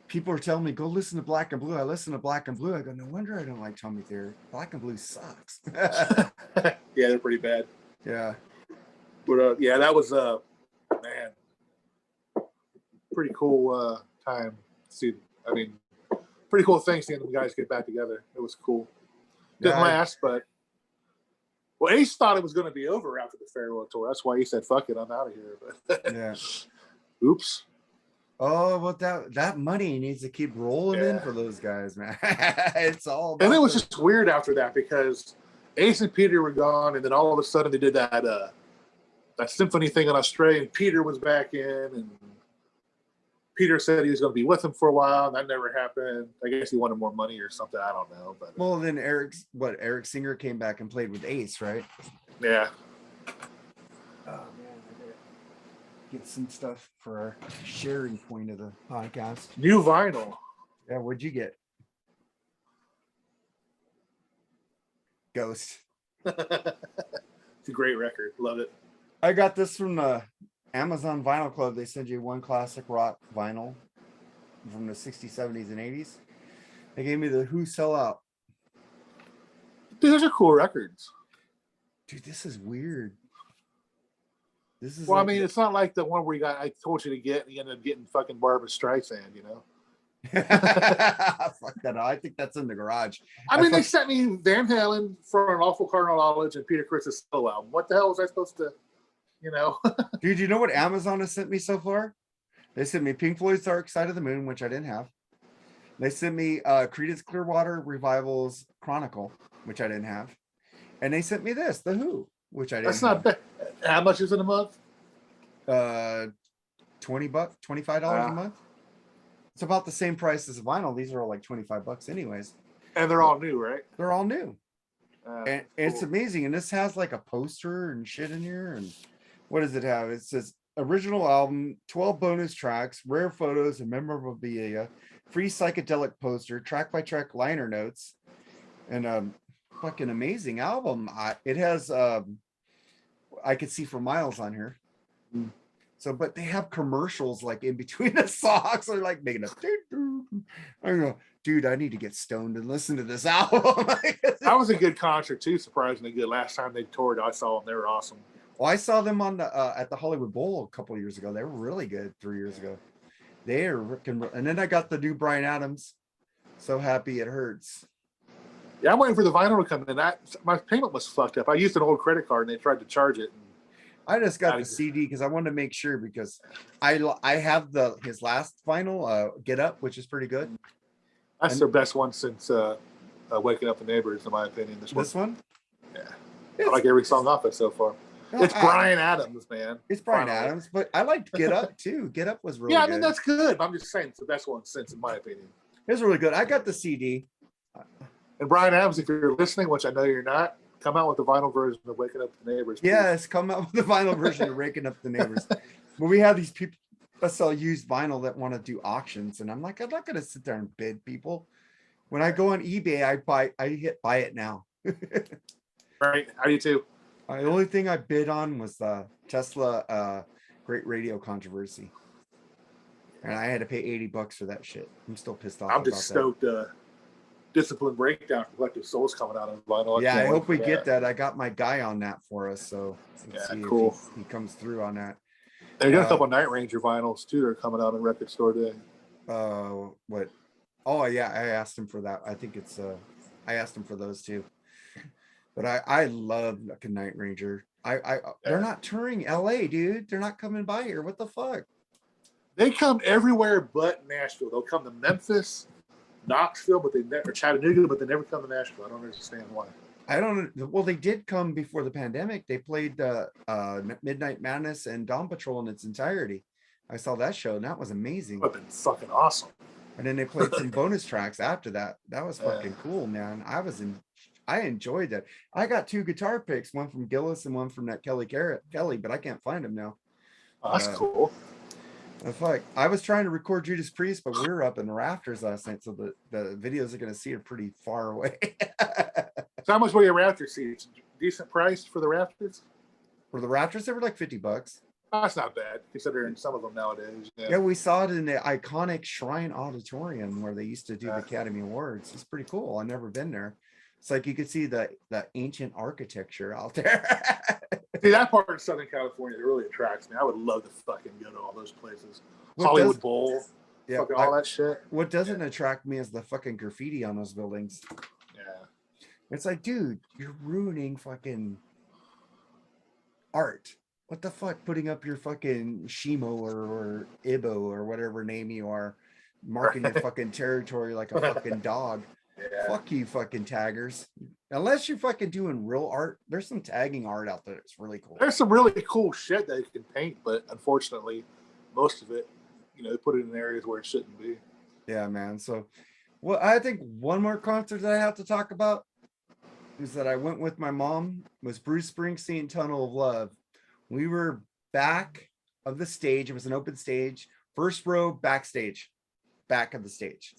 people are telling me, go listen to Black and Blue. I listen to Black and Blue. I go, no wonder I don't like Tommy Thayer. Black and Blue sucks. Yeah, they're pretty bad. Yeah. But yeah, that was man, pretty cool time to see. I mean, pretty cool thing seeing the guys get back together. It was cool. Didn't last, but well, Ace thought it was going to be over after the farewell tour. That's why he said, "Fuck it, I'm out of here." But yeah. Oops. Oh, well, that money needs to keep rolling in for those guys, man. It's all about, and it was just weird after that because Ace and Peter were gone, and then all of a sudden they did that symphony thing in Australia, and Peter was back in, and Peter said he was going to be with him for a while, and that never happened. I guess he wanted more money or something. I don't know. But well, then Eric Singer came back and played with Ace, right? Yeah. Oh man, get some stuff for our sharing point of the podcast. New vinyl. Yeah, what'd you get? Ghost. It's a great record. Love it. I got this from the Amazon Vinyl Club. They send you one classic rock vinyl from the 60s, 70s, and 80s. They gave me the Who Sell Out. Dude, those are cool records. Dude, this is weird. This is Well, like I mean, it's not like the one where I told you to get, and you ended up getting fucking Barbra Streisand, you know? Fuck that. I think that's in the garage. I mean, they sent me Van Halen for an Awful Carnal Knowledge and Peter Criss' solo album. What the hell was I supposed to, you know? Dude, you know what Amazon has sent me so far? They sent me Pink Floyd's Dark Side of the Moon, which I didn't have. They sent me Creedence Clearwater Revival's Chronicle, which I didn't have. And they sent me this, The Who, which I didn't That's not bad. How much is it a month? $20, $25 a month. It's about the same price as vinyl. These are all like $25 anyways. And they're all new, right? They're all new. And Cool. it's amazing. And this has like a poster and shit in here. And what does it have? It says original album, 12 bonus tracks, rare photos and memorabilia, free psychedelic poster, track by track liner notes, and fucking amazing album. It has I could see for miles on here. So, but they have commercials like in between the songs. They're like making a I go, dude, I need to get stoned and listen to this album. That was a good concert too, surprisingly good. Last time they toured, I saw them. They were awesome. Well, I saw them on the at the Hollywood Bowl a couple of years ago. They were really good 3 years ago. They are, and then I got the new Bryan Adams. So happy it hurts. Yeah, I'm waiting for the vinyl to come in. My payment was fucked up. I used an old credit card and they tried to charge it. I just got the CD because I wanted to make sure, because I have his last vinyl, Get Up, which is pretty good. That's their best one since Waking Up the Neighbors, in my opinion. This one? Yeah. I like every song off it so far. It's Bryan Adams, man. It's Bryan Adams, but I liked Get Up too. Get Up was really good. Yeah, I mean, that's good. I'm just saying it's the best one since, in my opinion. It was really good. I got the CD. And Bryan Adams, if you're listening, which I know you're not, come out with the vinyl version of Waking Up the Neighbors. Please. Yes, come out with the vinyl version of Waking Up the Neighbors. But we have these people that sell used vinyl that want to do auctions, and I'm like, I'm not going to sit there and bid people. When I go on eBay, I hit buy it now. Right? How do you too? The only thing I bid on was the Tesla Great Radio Controversy, and I had to pay $80 for that shit. I'm still pissed off. I'm just stoked. Discipline Breakdown from Collective Souls coming out on vinyl. Yeah, I hope we get that. I got my guy on that for us, so let's see cool. if he comes through on that. They got a couple Night Ranger vinyls too. They're coming out in Record Store Day. What? Oh yeah, I asked him for that. I think it's I asked him for those too. But I love like a Night Ranger. They're not touring LA, dude. They're not coming by here. What the fuck? They come everywhere but Nashville. They'll come to Memphis, Knoxville, but they never Chattanooga, but they never come to Nashville. I don't understand why. I don't. Well, they did come before the pandemic. They played Midnight Madness and Dawn Patrol in its entirety. I saw that show, and that was amazing. That would have been fucking awesome. And then they played some bonus tracks after that. That was fucking cool, man. I enjoyed that. I got 2 guitar picks, one from Gillis and one from that Kelly, but I can't find them now. Oh, that's cool. I was trying to record Judas Priest, but we were up in the rafters last night, so the videos are going to see it pretty far away. So how much were your rafter seats? Decent price for the rafters? For the rafters, they were like $50. Oh, that's not bad, considering some of them nowadays. Yeah, we saw it in the iconic Shrine Auditorium where they used to do the Academy Awards. It's pretty cool. I've never been there. It's like you could see the ancient architecture out there. See, that part of Southern California that really attracts me. I would love to fucking go to all those places. Hollywood Bowl, fucking all that shit. What doesn't attract me is the fucking graffiti on those buildings. Yeah. It's like, dude, you're ruining fucking art. What the fuck? Putting up your fucking Shimo or Ibo or whatever name you are, marking your fucking territory like a fucking dog. Yeah. Fuck you, fucking taggers. Unless you're fucking doing real art, there's some tagging art out there that's really cool. There's some really cool shit that you can paint, but unfortunately, most of it, they put it in areas where it shouldn't be. Yeah, man. So, well, I think one more concert that I have to talk about is that I went with my mom was Bruce Springsteen, Tunnel of Love. We were back of the stage. It was an open stage, first row backstage, back of the stage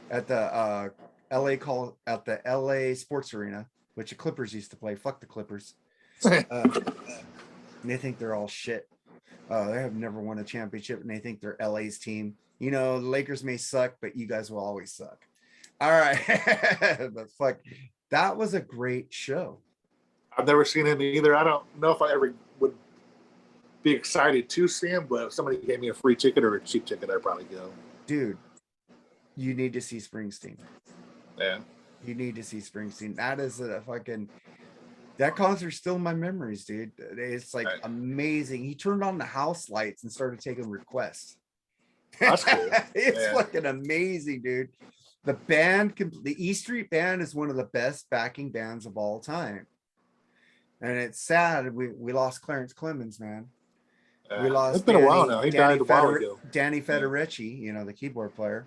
at the LA Sports Arena, which the Clippers used to play. Fuck the Clippers. They think they're all shit. They have never won a championship, and they think they're LA's team. You know, the Lakers may suck, but you guys will always suck. All right. But fuck, that was a great show. I've never seen him either. I don't know if I ever would be excited to see him, but if somebody gave me a free ticket or a cheap ticket, I'd probably go. Dude, you need to see Springsteen. Yeah. You need to see Springsteen. That is a fucking... That concert's still in my memories, dude. It's like amazing. He turned on the house lights and started taking requests. That's cool. It's fucking amazing, dude. The band, the E Street Band, is one of the best backing bands of all time. And it's sad we lost Clarence Clemens, man. We lost. It's been a while now. He died a while ago. Danny Federici, you know, the keyboard player.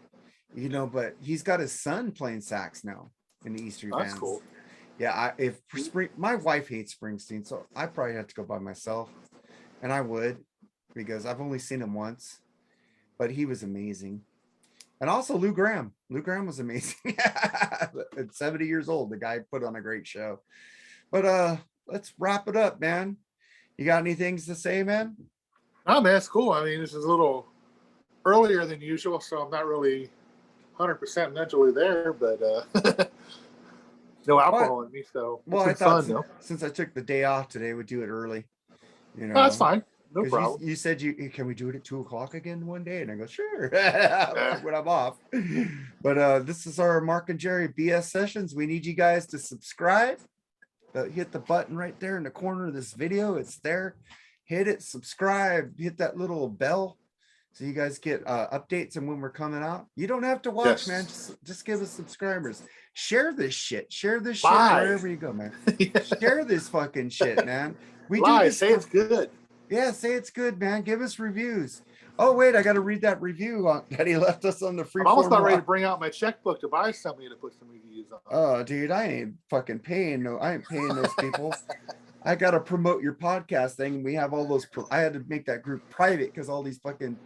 You know, but he's got his son playing sax now in the E Street Band. That's cool. Yeah, my wife hates Springsteen, so I probably have to go by myself, and I would, because I've only seen him once, but he was amazing. And also Lou Gramm. Lou Gramm was amazing. At 70 years old, the guy put on a great show. But let's wrap it up, man. You got any things to say, man? Oh man, it's cool. I mean, this is a little earlier than usual, so I'm not really 100% mentally there, but no alcohol in me, so well, I thought since I took the day off today, we'd do it early. You know, that's fine. No problem. You said can we do it at 2:00 again one day? And I go, sure. When I'm off. But this is our Mark and Jerry BS sessions. We need you guys to subscribe. Hit the button right there in the corner of this video. It's there. Hit it, subscribe, hit that little bell so you guys get updates on when we're coming out. You don't have to watch, man. Just give us subscribers. Share this shit. Share this shit wherever you go, man. Share this fucking shit, man. We do this. Say it's good. Yeah, say it's good, man. Give us reviews. Oh, wait, I got to read that review that he left us on the free. I'm almost about ready to bring out my checkbook to buy somebody to put some reviews on. Oh, dude, I ain't fucking paying. I ain't paying those people. I got to promote your podcast thing. We have all those. I had to make that group private because all these fucking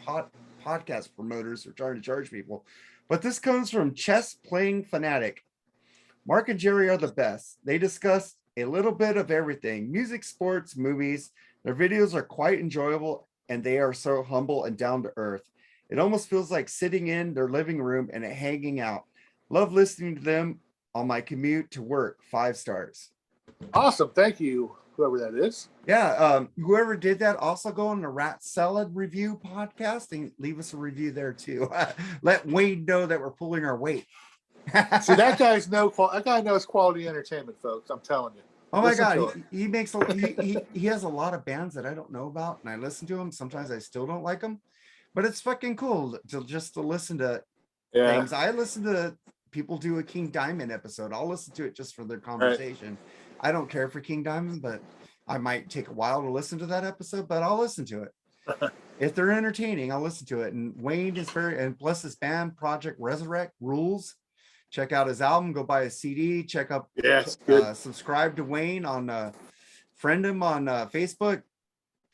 podcast promoters are trying to charge people. But this comes from Chess Playing Fanatic. Mark and Jerry are the best. They discuss a little bit of everything: music, sports, movies. Their videos are quite enjoyable, and they are so humble and down to earth. It almost feels like sitting in their living room and hanging out. Love listening to them on my commute to work. 5 stars. Awesome. Thank you, whoever that is. Yeah. Whoever did that, also go on the Rat Salad Review podcast and leave us a review there too. Let Wayne know that we're pulling our weight. See, that guy knows quality entertainment, folks. I'm telling you. Oh my God, he makes he has a lot of bands that I don't know about, and I listen to them. Sometimes I still don't like them, but it's fucking cool to listen to things. I listen to people do a King Diamond episode. I'll listen to it just for their conversation. Right. I don't care for King Diamond, but I might take a while to listen to that episode, but I'll listen to it. If they're entertaining, I'll listen to it. And Wayne is and plus his band Project Resurrect rules. Check out his album, go buy a CD, check up, subscribe to Wayne on, friend him on Facebook,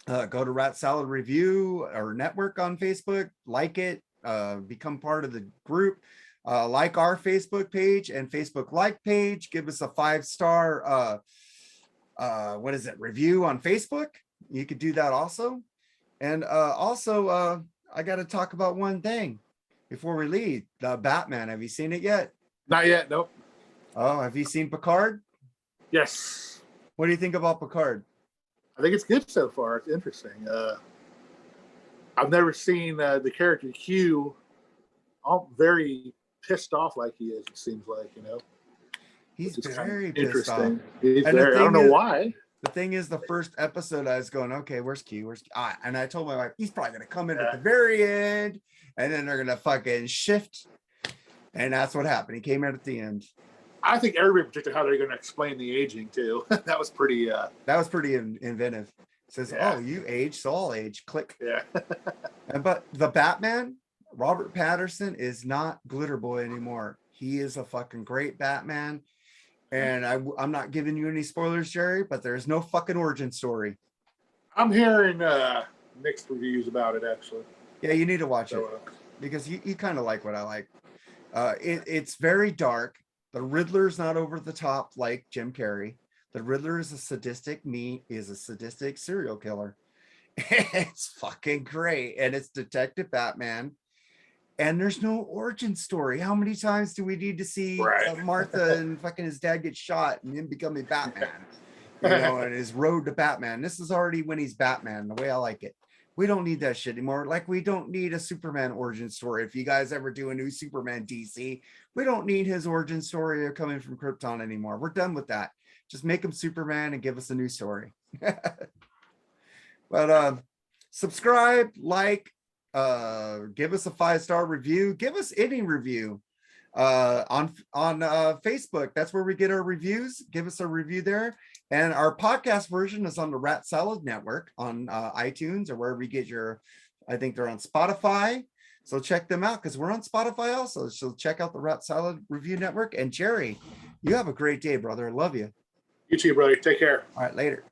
go to Rat Salad Review or Network on Facebook, like it, become part of the group, like our Facebook page and Facebook like page, give us a 5-star, review on Facebook. You could do that also. And also, I got to talk about one thing before we leave. The Batman, have you seen it yet? Not yet, nope. Oh, have you seen Picard? Yes. What do you think about Picard? I think it's good so far. It's interesting. I've never seen the character Q all very pissed off like he is, it seems like, you know. He's very pissed off. I don't know why. The thing is, the first episode, I was going, okay, where's Q? And I told my wife, he's probably going to come in at the very end, and then they're going to fucking shift. And that's what happened. He came out at the end. I think everybody predicted how they're going to explain the aging too. That was pretty. That was pretty inventive. It says, "Oh, you age, so I'll age." Click. Yeah. But the Batman, Robert Pattinson, is not Glitter Boy anymore. He is a fucking great Batman. And I'm not giving you any spoilers, Jerry, but there's no fucking origin story. I'm hearing mixed reviews about it, actually. Yeah, you need to watch it So, because you kind of like what I like. It's very dark. The Riddler's not over the top like Jim Carrey. The Riddler is a sadistic serial killer. It's fucking great. And it's Detective Batman. And there's no origin story. How many times do we need to see Right. Martha and fucking his dad get shot and him becoming Batman? You know, and his road to Batman. This is already when he's Batman, the way I like it. We don't need that shit anymore. Like, we don't need a Superman origin story. If you guys ever do a new Superman DC, we don't need his origin story of coming from Krypton anymore. We're done with that. Just make him Superman and give us a new story. But subscribe, like, give us a 5-star review. Give us any review on Facebook. That's where we get our reviews. Give us a review there. And our podcast version is on the Rat Salad Network on iTunes or wherever you get your, I think they're on Spotify. So check them out because we're on Spotify also. So check out the Rat Salad Review Network. And Jerry, you have a great day, brother. I love you. You too, brother. Take care. All right, later.